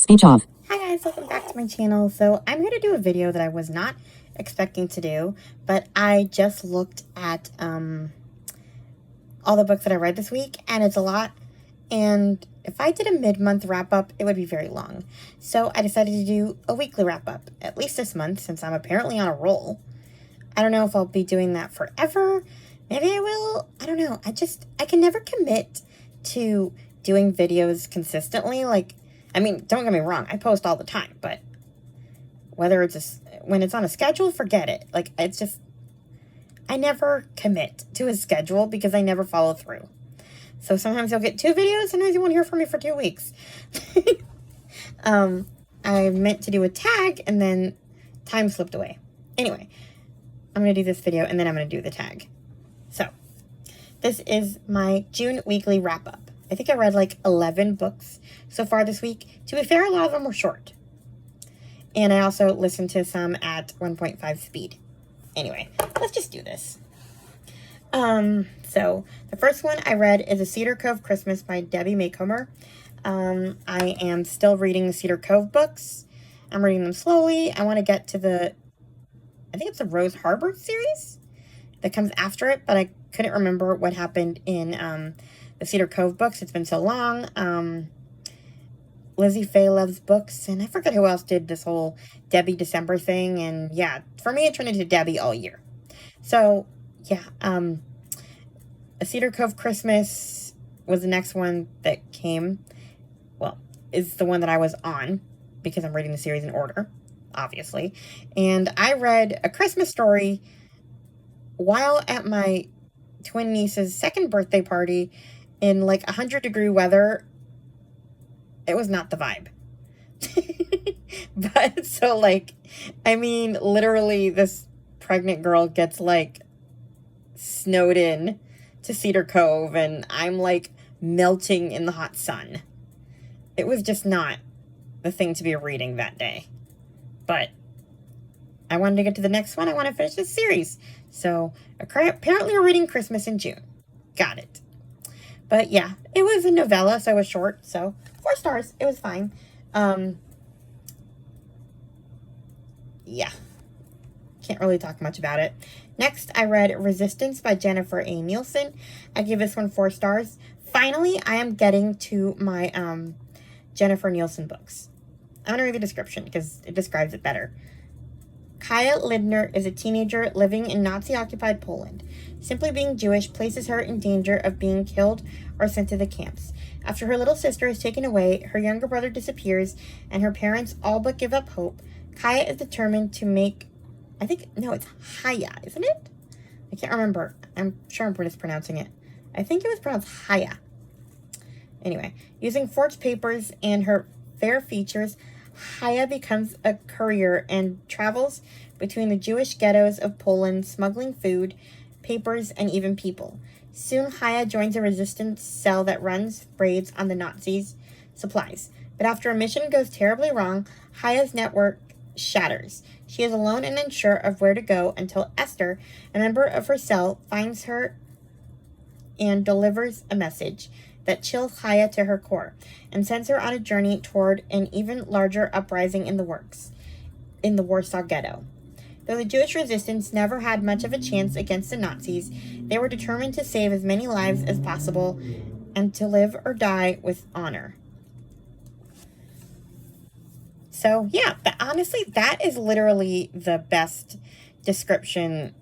Speech off. Hi guys, welcome back to my channel. So I'm here to do a video that I was not expecting to do, but I just looked at all the books that I read this week, and it's a lot. And if I did a mid-month wrap-up, it would be very long. So I decided to do a weekly wrap-up, at least this month, since I'm apparently on a roll. I don't know if I'll be doing that forever. Maybe I will. I don't know. I can never commit to doing videos consistently. I mean, don't get me wrong, I post all the time, but when it's on a schedule, forget it. I never commit to a schedule because I never follow through. So sometimes you'll get 2 videos, sometimes you won't hear from me for 2 weeks. I meant to do a tag, and then time slipped away. Anyway, I'm going to do this video, and then I'm going to do the tag. So, this is my June weekly wrap-up. I think I read like 11 books so far this week. To be fair, a lot of them were short. And I also listened to some at 1.5 speed. Anyway, let's just do this. So the first one I read is A Cedar Cove Christmas by Debbie Macomber. I am still reading the Cedar Cove books. I'm reading them slowly. I want to get to I think it's the Rose Harbor series that comes after it, but I couldn't remember what happened in, the Cedar Cove books. It's been so long. Lizzie Faye loves books, and I forget who else did this whole Debbie December thing, and yeah, for me it turned into Debbie all year. So, yeah, A Cedar Cove Christmas was the next one that came, well, is the one that I was on, because I'm reading the series in order, obviously, and I read A Christmas Story while at my twin niece's second birthday party in like 100-degree weather. It was not the vibe. But so I mean, literally this pregnant girl gets snowed in to Cedar Cove, and I'm melting in the hot sun. It was just not the thing to be reading that day. But I wanted to get to the next one. I want to finish this series. So apparently we're reading Christmas in June. Got it. But yeah, it was a novella, so it was short. So 4 stars. It was fine. Yeah. Can't really talk much about it. Next, I read Resistance by Jennifer A. Nielsen. I give this one 4 stars. Finally, I am getting to my Jennifer Nielsen books. I'm going to read the description because it describes it better. Kaya Lindner is a teenager living in Nazi-occupied Poland. Simply being Jewish places her in danger of being killed or sent to the camps. After her little sister is taken away, her younger brother disappears, and her parents all but give up hope, Kaya is determined to make... it's Haya, isn't it? I can't remember. I'm sure I'm mispronouncing it. I think it was pronounced Haya. Anyway, using forged papers and her fair features, Haya becomes a courier and travels between the Jewish ghettos of Poland, smuggling food, papers, and even people. Soon, Haya joins a resistance cell that runs raids on the Nazis' supplies. But after a mission goes terribly wrong, Haya's network shatters. She is alone and unsure of where to go until Esther, a member of her cell, finds her and delivers a message that chills Haya to her core and sends her on a journey toward an even larger uprising in the Warsaw Ghetto. Though the Jewish resistance never had much of a chance against the Nazis, they were determined to save as many lives as possible and to live or die with honor. So, yeah, but honestly, that is literally the best description.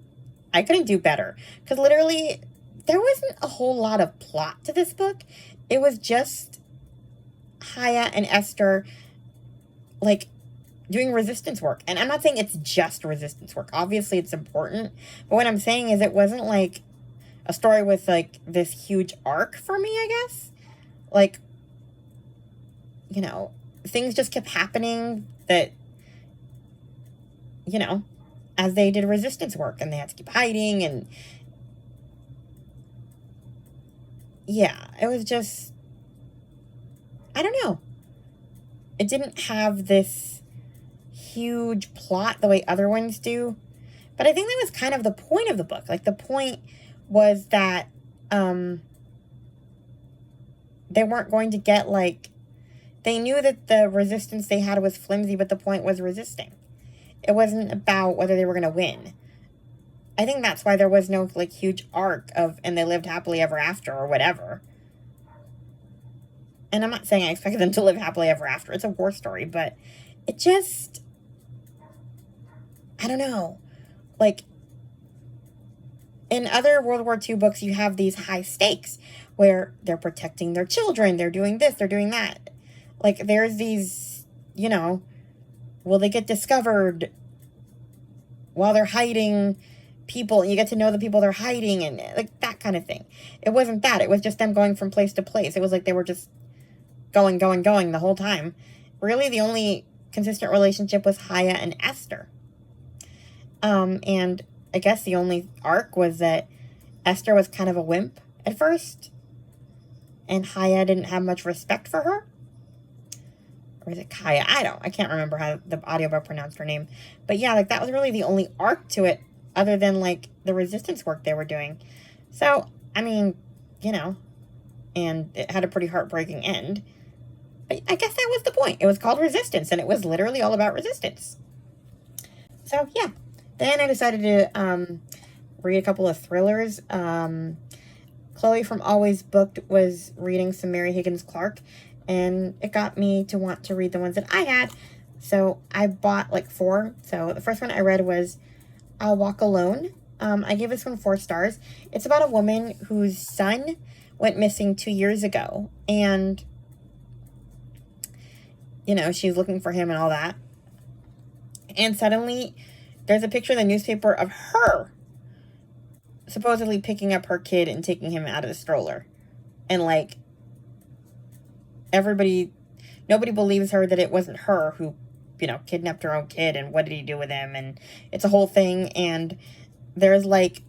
I couldn't do better. Because literally, there wasn't a whole lot of plot to this book. It was just Haya and Esther, doing resistance work. And I'm not saying it's just resistance work. Obviously, it's important. But what I'm saying is it wasn't, a story with, this huge arc for me, I guess. Things just kept happening that, as they did resistance work. And they had to keep hiding, and... yeah, it was just... I don't know. It didn't have this huge plot the way other ones do. But I think that was kind of the point of the book. The point was that they weren't going to get, They knew that the resistance they had was flimsy, but the point was resisting. It wasn't about whether they were going to win. I think that's why there was no, like, huge arc of, and they lived happily ever after or whatever. And I'm not saying I expected them to live happily ever after. It's a war story, but it just, I don't know. Like, in other World War II books, you have these high stakes where they're protecting their children. They're doing this, they're doing that. Like, there's these, you know, will they get discovered while they're hiding people? And you get to know the people they're hiding and, like, that kind of thing. It wasn't that. It was just them going from place to place. It was like they were just going the whole time. Really, the only consistent relationship was Haya and Esther. And I guess the only arc was that Esther was kind of a wimp at first, and Haya didn't have much respect for her. Or is it Kaya? I can't remember how the audiobook pronounced her name. But yeah, like, that was really the only arc to it, other than, like, the resistance work they were doing. So, I mean, you know, and it had a pretty heartbreaking end. But I guess that was the point. It was called Resistance, and it was literally all about resistance. So, yeah. Then I decided to read a couple of thrillers. Chloe from Always Booked was reading some Mary Higgins Clark, and it got me to want to read the ones that I had. So I bought, like, 4. So the first one I read was I'll Walk Alone. I gave this one 4 stars. It's about a woman whose son went missing 2 years ago, and, you know, she's looking for him and all that. And suddenly there's a picture in the newspaper of her supposedly picking up her kid and taking him out of the stroller. And, like, nobody believes her that it wasn't her who, you know, kidnapped her own kid, and what did he do with him, and it's a whole thing. And there's, like,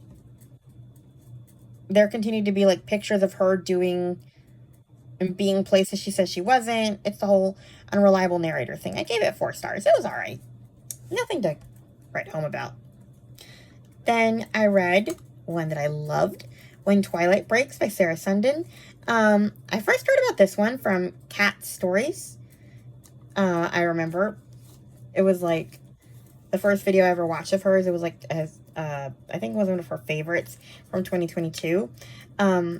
there continued to be, like, pictures of her doing and being places she says she wasn't. It's the whole unreliable narrator thing. I gave it 4 stars. It was all right. Nothing to write home about. Then I read one that I loved, When Twilight Breaks by Sarah Sundin. I first heard about this one from Cat Stories. I remember it was, like, the first video I ever watched of hers. It was, like, I think it was one of her favorites from 2022. I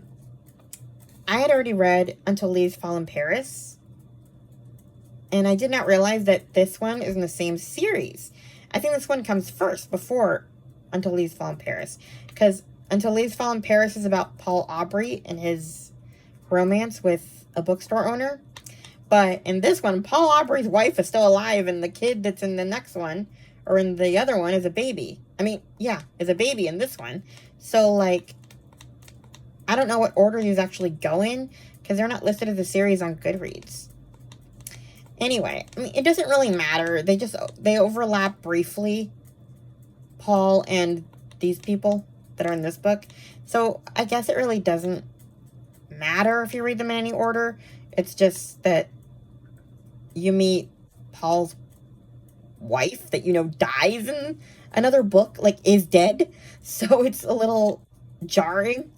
had already read Until Leaves Fall in Paris, and I did not realize that this one is in the same series. I think this one comes first, before Until Leaves Fall in Paris, because Until Leaves Fall in Paris is about Paul Aubrey and his romance with a bookstore owner. But in this one, Paul Aubrey's wife is still alive, and the kid that's in the next one, or in the other one, is a baby. I mean, yeah, is a baby in this one. So, like, I don't know what order these actually go in, because they're not listed as a series on Goodreads. Anyway, I mean, it doesn't really matter. They overlap briefly, Paul and these people that are in this book. So I guess it really doesn't matter if you read them in any order. It's just that you meet Paul's wife that, you know, dies in another book, like, is dead. So it's a little jarring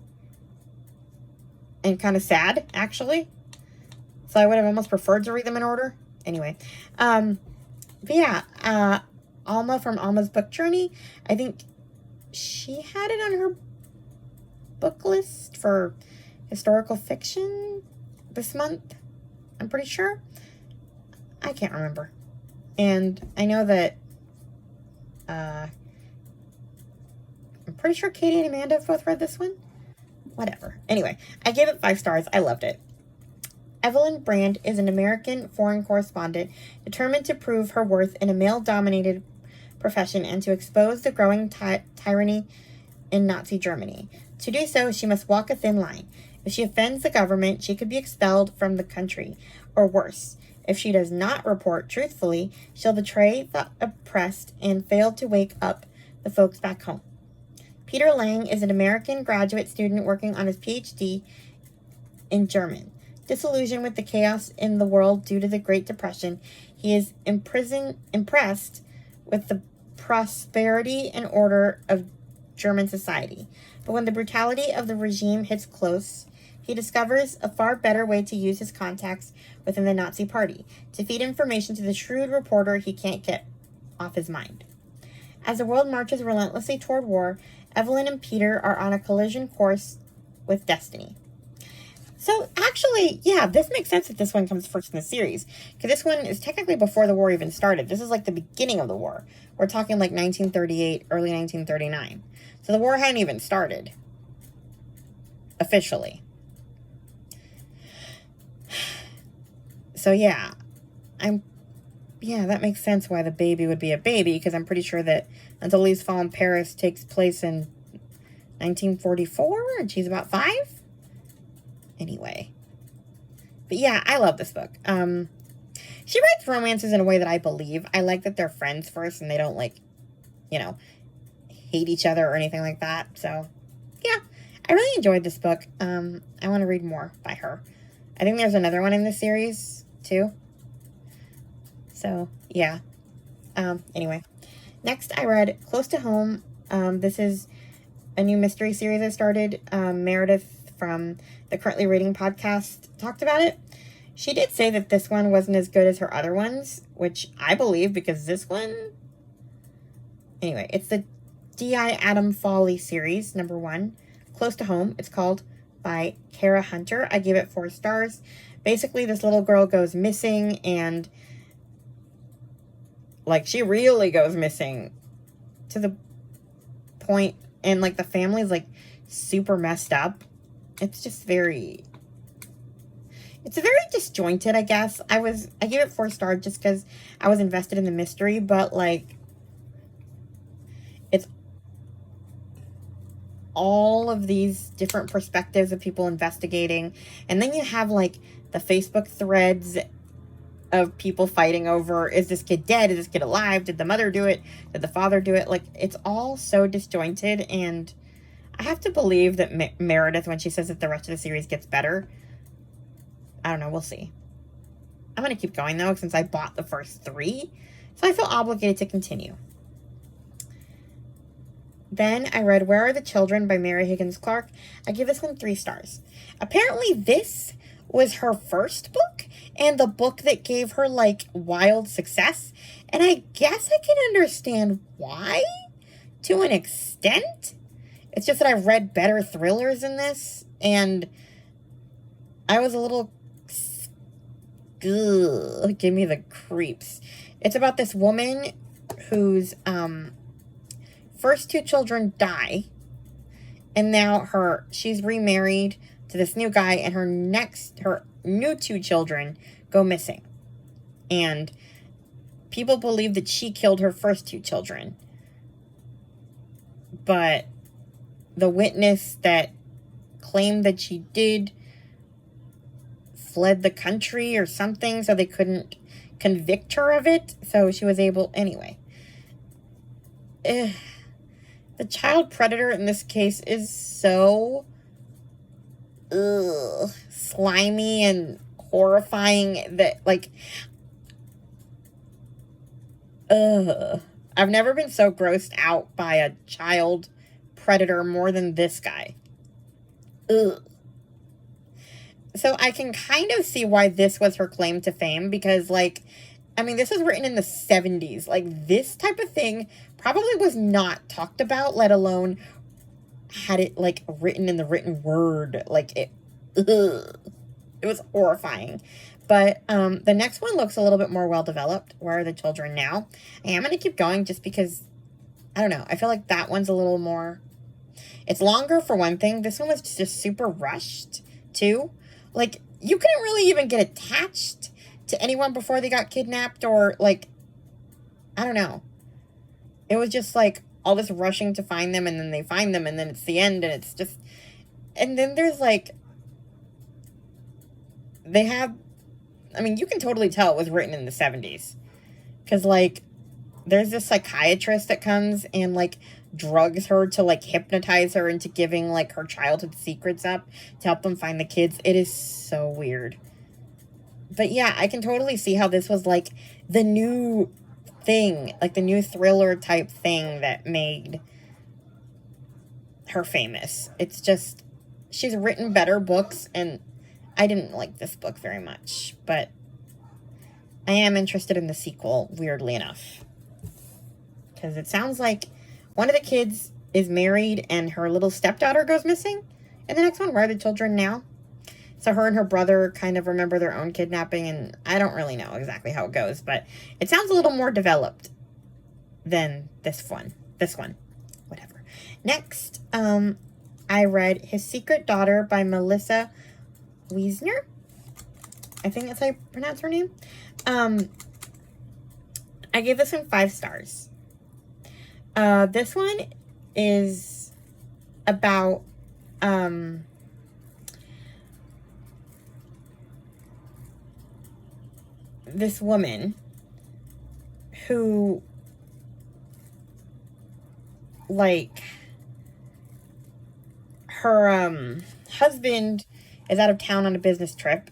and kind of sad, actually. So I would have almost preferred to read them in order. Anyway, but yeah, Alma from Alma's Book Journey, I think she had it on her book list for historical fiction this month. I'm pretty sure. I can't remember. And I know that, I'm pretty sure Katie and Amanda have both read this one. Whatever. Anyway, I gave it 5 stars. I loved it. Evelyn Brand is an American foreign correspondent determined to prove her worth in a male-dominated profession and to expose the growing tyranny in Nazi Germany. To do so, she must walk a thin line. If she offends the government, she could be expelled from the country, or worse. If she does not report truthfully, she'll betray the oppressed and fail to wake up the folks back home. Peter Lang is an American graduate student working on his PhD in German. Disillusioned with the chaos in the world due to the Great Depression, he is impressed with the prosperity and order of German society. But when the brutality of the regime hits close, He discovers a far better way to use his contacts within the Nazi party to feed information to the shrewd reporter he can't get off his mind. As the world marches relentlessly toward war, Evelyn and Peter are on a collision course with destiny. So, actually, yeah, this makes sense that this one comes first in the series. Because this one is technically before the war even started. This is like the beginning of the war. We're talking like 1938, early 1939. So the war hadn't even started. Officially. So, yeah. That makes sense why the baby would be a baby. Because I'm pretty sure that Until Leaves Fall in Paris takes place in 1944. And she's about 5. Anyway. But yeah, I love this book. She writes romances in a way that I believe. I like that they're friends first and they don't, like, hate each other or anything like that. So, yeah, I really enjoyed this book. I want to read more by her. I think there's another one in the series, too. So, yeah. Anyway. Next, I read Close to Home. This is a new mystery series I started. Meredith from the Currently Reading podcast talked about it. She did say that this one wasn't as good as her other ones, which I believe because this one... Anyway, it's the D.I. Adam Foley series, number 1. Close to Home, it's called, by Kara Hunter. I gave it 4 stars. Basically, this little girl goes missing and... like, she really goes missing to the point, and, like, the family's, like, super messed up. It's just very... It's very disjointed, I guess. I gave it 4 stars just because I was invested in the mystery, but, like, it's all of these different perspectives of people investigating, and then you have, like, the Facebook threads of people fighting over, is this kid dead? Is this kid alive? Did the mother do it? Did the father do it? Like, it's all so disjointed, and I have to believe that Meredith, when she says that the rest of the series gets better, I don't know, we'll see. I'm going to keep going, though, since I bought the first 3, so I feel obligated to continue. Then I read Where Are the Children by Mary Higgins Clark. I give this one 3 stars. Apparently this was her first book, and the book that gave her, like, wild success. And I guess I can understand why, to an extent. It's just that I've read better thrillers than this, and I was a little... Ugh, give me the creeps. It's about this woman whose first 2 children die, and now she's remarried to this new guy, and her new 2 children go missing. And people believe that she killed her first 2 children. But the witness that claimed that she did fled the country or something, so they couldn't convict her of it. So she was able... Anyway. The child predator in this case is so... slimy and horrifying that, like... I've never been so grossed out by a child predator more than this guy. So I can kind of see why this was her claim to fame, because, like, I mean, this was written in the 70s. Like, this type of thing probably was not talked about, let alone had it, like, written in the written word. Like, it was horrifying. But the next one looks a little bit more well-developed. Where Are the Children Now? I am going to keep going just because, I don't know, I feel like that one's a little more... It's longer, for one thing. This one was just super rushed, too. Like, you couldn't really even get attached to anyone before they got kidnapped, or, like, I don't know. It was just, like, all this rushing to find them, and then they find them, and then it's the end, and it's just... And then there's, like... They have... I mean, you can totally tell it was written in the 70s. Because, like, there's this psychiatrist that comes and, like, drugs her to, like, hypnotize her into giving, like, her childhood secrets up to help them find the kids. It is so weird. But, yeah, I can totally see how this was, like, the new thing. Like, the new thriller type thing that made her famous. It's just... she's written better books, and I didn't like this book very much, but I am interested in the sequel, weirdly enough. Because it sounds like one of the kids is married and her little stepdaughter goes missing in the next one. Where are the children now? So her and her brother kind of remember their own kidnapping, and I don't really know exactly how it goes, but it sounds a little more developed than this one. Whatever. Next, I read His Secret Daughter by Melissa Wiesner. I think that's how you pronounce her name. I gave this one 5 stars. This one is about, this woman who, like, her, husband is out of town on a business trip.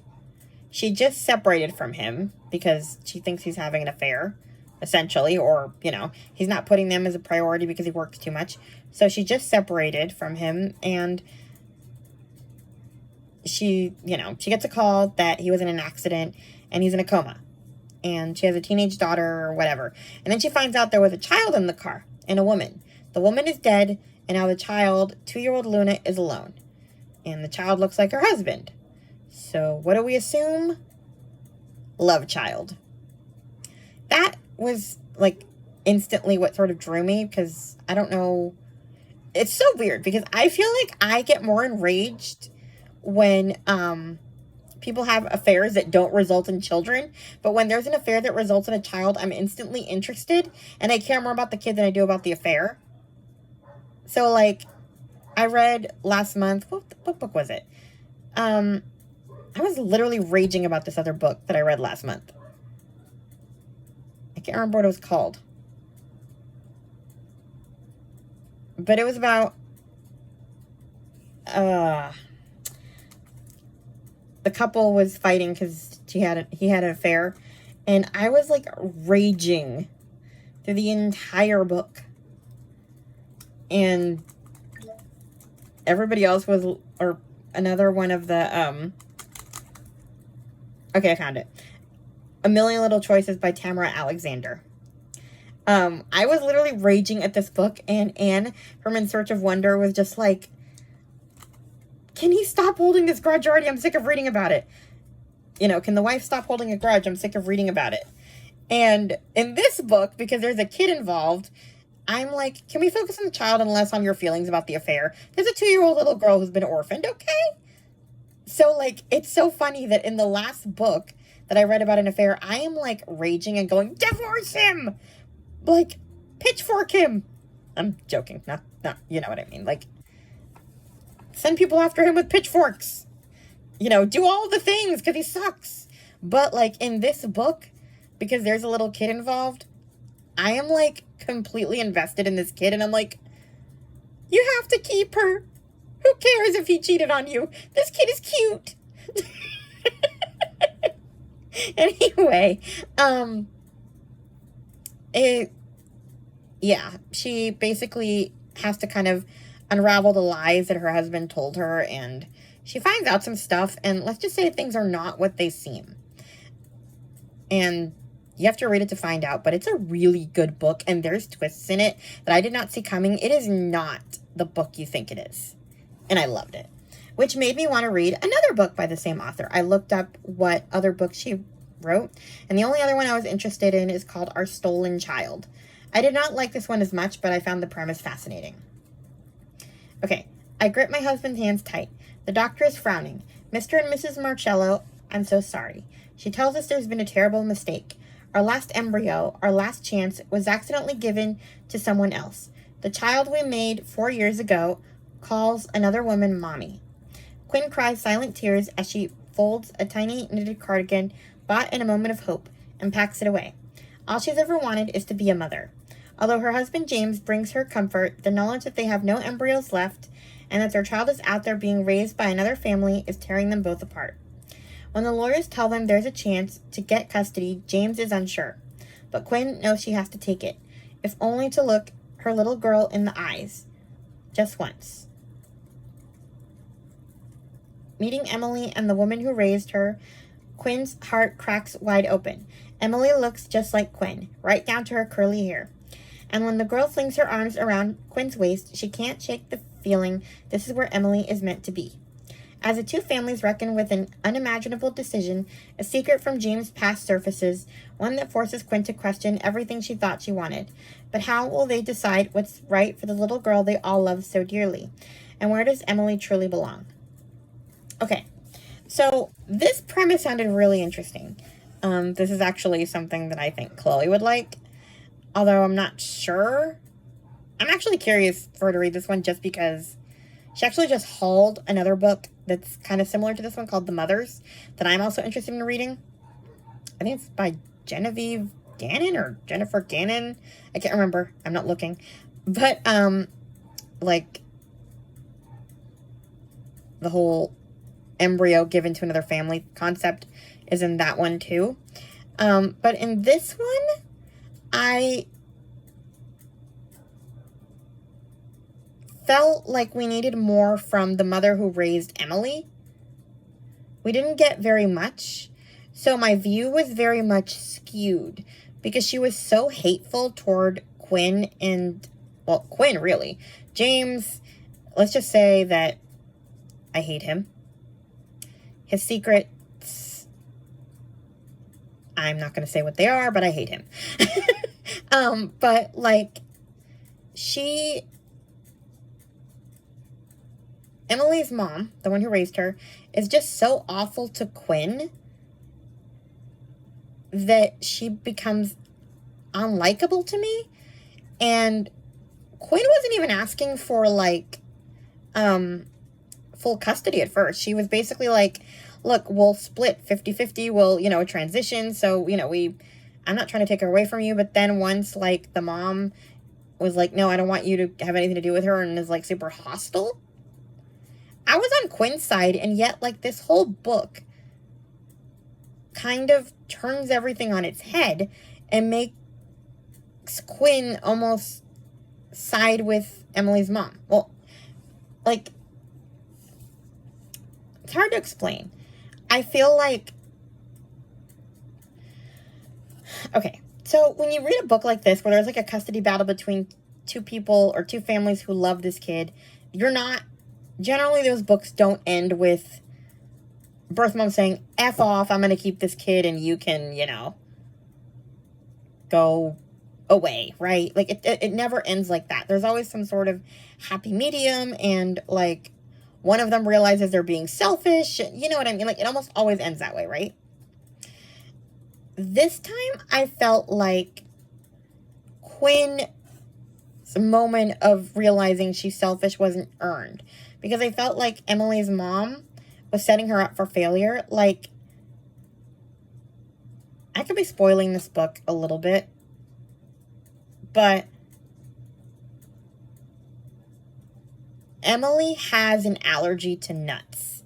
She just separated from him because she thinks he's having an affair, essentially, or, you know, he's not putting them as a priority because he works too much. So she just separated from him, and she gets a call that he was in an accident and he's in a coma. And she has a teenage daughter or whatever. And then she finds out there was a child in the car and a woman. The woman is dead, and now the child, 2-year-old Luna, is alone. And the child looks like her husband. So what do we assume? Love child. That was, like, instantly what sort of drew me, because I don't know. It's so weird, because I feel like I get more enraged when people have affairs that don't result in children. But when there's an affair that results in a child, I'm instantly interested, and I care more about the kid than I do about the affair. So, like, I read last month, what book was it? I was literally raging about this other book that I read last month. I can't remember what it was called. But it was about, the couple was fighting because he had an affair. And I was, like, raging through the entire book. And everybody else was, or another one of the, okay, I found it. A Million Little Choices by Tamara Alexander. I was literally raging at this book, and Anne from In Search of Wonder was just like, can he stop holding this grudge already? I'm sick of reading about it. You know, can the wife stop holding a grudge? I'm sick of reading about it. And in this book, because there's a kid involved, I'm like, can we focus on the child and less on your feelings about the affair? There's a 2-year-old little girl who's been orphaned, okay? So, like, it's so funny that in the last book that I read about an affair, I am, like, raging and going, divorce him! Like, pitchfork him! I'm joking. Not, you know what I mean. Like, send people after him with pitchforks. You know, do all the things, because he sucks. But, like, in this book, because there's a little kid involved, I am, like, completely invested in this kid, and I'm like, you have to keep her. Who cares if he cheated on you? This kid is cute. Anyway, she basically has to kind of unravel the lies that her husband told her, and she finds out some stuff, and let's just say things are not what they seem. And you have to read it to find out, but it's a really good book, and there's twists in it that I did not see coming. It is not the book you think it is, and I loved it, which made me want to read another book by the same author. I looked up what other books she wrote, and the only other one I was interested in is called Our Stolen Child. I did not like this one as much, but I found the premise fascinating. Okay, I grip my husband's hands tight. The doctor is frowning. Mr. and Mrs. Marcello, I'm so sorry. She tells us there's been a terrible mistake. Our last embryo, our last chance, was accidentally given to someone else. The child we made 4 years ago calls another woman mommy. Quinn cries silent tears as she folds a tiny knitted cardigan bought in a moment of hope and packs it away. All she's ever wanted is to be a mother. Although her husband James brings her comfort, the knowledge that they have no embryos left and that their child is out there being raised by another family is tearing them both apart. When the lawyers tell them there's a chance to get custody, James is unsure. But Quinn knows she has to take it, if only to look her little girl in the eyes. Just once. Meeting Emily and the woman who raised her, Quinn's heart cracks wide open. Emily looks just like Quinn, right down to her curly hair. And when the girl flings her arms around Quinn's waist, she can't shake the feeling this is where Emily is meant to be. As the two families reckon with an unimaginable decision, a secret from James' past surfaces, one that forces Quinn to question everything she thought she wanted. But how will they decide what's right for the little girl they all love so dearly? And where does Emily truly belong? Okay, so this premise sounded really interesting. This is actually something that I think Chloe would like, although I'm not sure. I'm actually curious for her to read this one just because she actually just hauled another book that's kind of similar to this one called The Mothers that I'm also interested in reading. I think it's by Genevieve Gannon or Jennifer Gannon. I can't remember. I'm not looking. But, like, the whole embryo given to another family concept is in that one too. But in this one, I felt like we needed more from the mother who raised Emily. We didn't get very much, so my view was very much skewed because she was so hateful toward Quinn and, well, Quinn really. James, let's just say that I hate him. His secrets, I'm not going to say what they are, but I hate him. But, like, Emily's mom, the one who raised her, is just so awful to Quinn that she becomes unlikable to me. And Quinn wasn't even asking for, like, full custody at first. She was basically like, look, we'll split 50-50, we'll, transition, so, I'm not trying to take her away from you, but then once, like, the mom was like, no, I don't want you to have anything to do with her, and is, like, super hostile, I was on Quinn's side, and yet, like, this whole book kind of turns everything on its head and makes Quinn almost side with Emily's mom. Well, like, it's hard to explain. I feel like, okay, so when you read a book like this, where there's like a custody battle between two people or two families who love this kid, generally those books don't end with birth mom saying, F off, I'm going to keep this kid and you can, go away, right? Like, it never ends like that. There's always some sort of happy medium, and, like, one of them realizes they're being selfish. You know what I mean? Like, it almost always ends that way, right? This time, I felt like Quinn's moment of realizing she's selfish wasn't earned. Because I felt like Emily's mom was setting her up for failure. Like, I could be spoiling this book a little bit, but Emily has an allergy to nuts.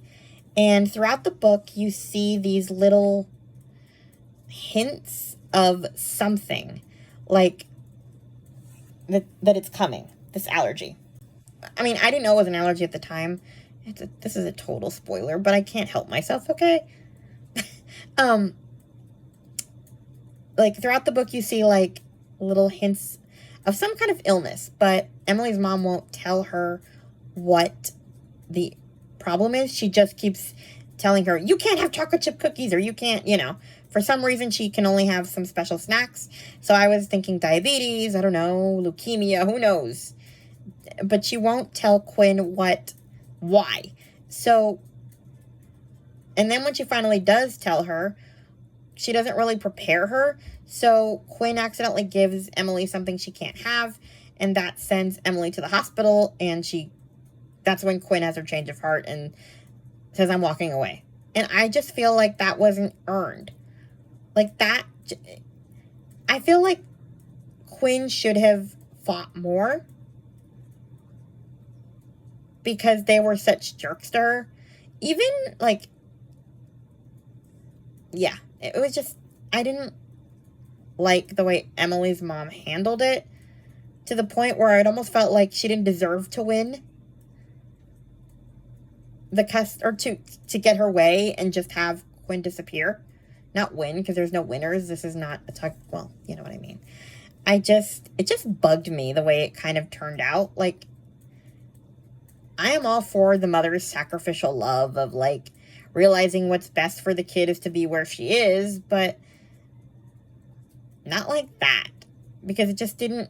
And throughout the book, you see these little hints of something, like that it's coming, this allergy. I mean, I didn't know it was an allergy at the time. This is a total spoiler, but I can't help myself, okay? Like, throughout the book, you see, like, little hints of some kind of illness, but Emily's mom won't tell her what the problem is. She just keeps telling her, you can't have chocolate chip cookies, or you can't, for some reason she can only have some special snacks. So I was thinking diabetes, I don't know, leukemia, who knows? But she won't tell Quinn why. So, and then when she finally does tell her, she doesn't really prepare her. So Quinn accidentally gives Emily something she can't have, and that sends Emily to the hospital, and that's when Quinn has her change of heart and says, I'm walking away. And I just feel like that wasn't earned. Like, that, I feel like Quinn should have fought more because they were such jerks to her. Even, like, yeah, it was just, I didn't like the way Emily's mom handled it, to the point where it almost felt like she didn't deserve to win. to get her way and just have Quinn disappear. Not win, because there's no winners. This is not a tug. Well, you know what I mean. It just bugged me the way it kind of turned out. Like, I am all for the mother's sacrificial love of, like, realizing what's best for the kid is to be where she is, but not like that. Because it just didn't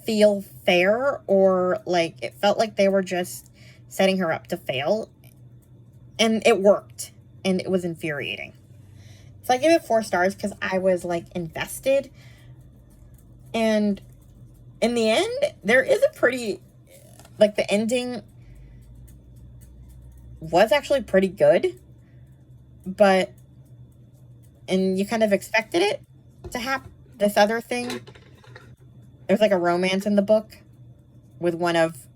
feel fair, or, like, it felt like they were just setting her up to fail. And it worked. And it was infuriating. So I give it 4 stars because I was, like, invested. And in the end, there is a pretty, like, the ending was actually pretty good. But, and you kind of expected it to happen. This other thing, there's, like, a romance in the book with one of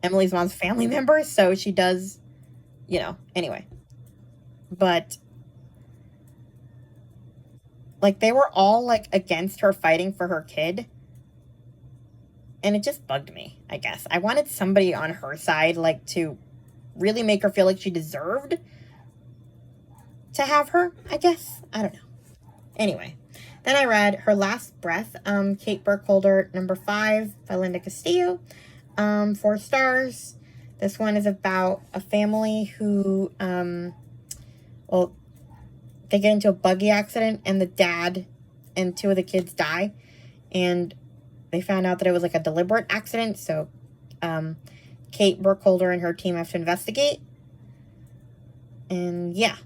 Emily's mom's family members. So she does, you know, anyway. But, like, they were all, like, against her fighting for her kid. And it just bugged me, I guess. I wanted somebody on her side, like, to really make her feel like she deserved to have her, I guess. I don't know. Anyway, then I read Her Last Breath, Kate Burkholder, number 5, by Linda Castillo. 4 stars. This one is about a family who, well, they get into a buggy accident, and the dad and 2 of the kids die, and they found out that it was, like, a deliberate accident, so Kate Burkholder and her team have to investigate, and yeah.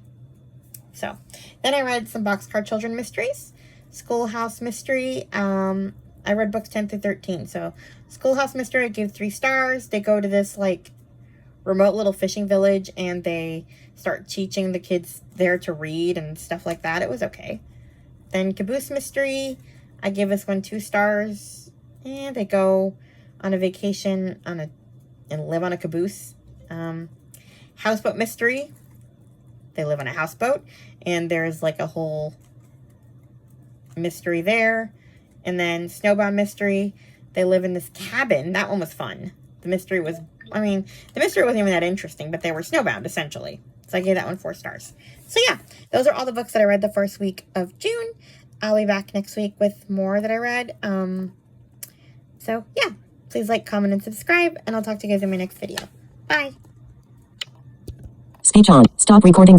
So, then I read some Boxcar Children mysteries. Schoolhouse Mystery, I read books 10 through 13, so Schoolhouse Mystery I gave 3 stars. They go to this, like, remote little fishing village, and they start teaching the kids there to read and stuff like that. It was okay. Then Caboose Mystery, I give this one 2 stars. And they go on a vacation and live on a caboose. Houseboat Mystery, they live on a houseboat, and there's, like, a whole mystery there. And then Snowbound Mystery, they live in this cabin. That one was fun. The mystery wasn't even that interesting, but they were snowbound, essentially. So I gave that one 4 stars. So yeah, those are all the books that I read the first week of June. I'll be back next week with more that I read. So yeah, please like, comment, and subscribe, and I'll talk to you guys in my next video. Bye. Speech on. Stop recording.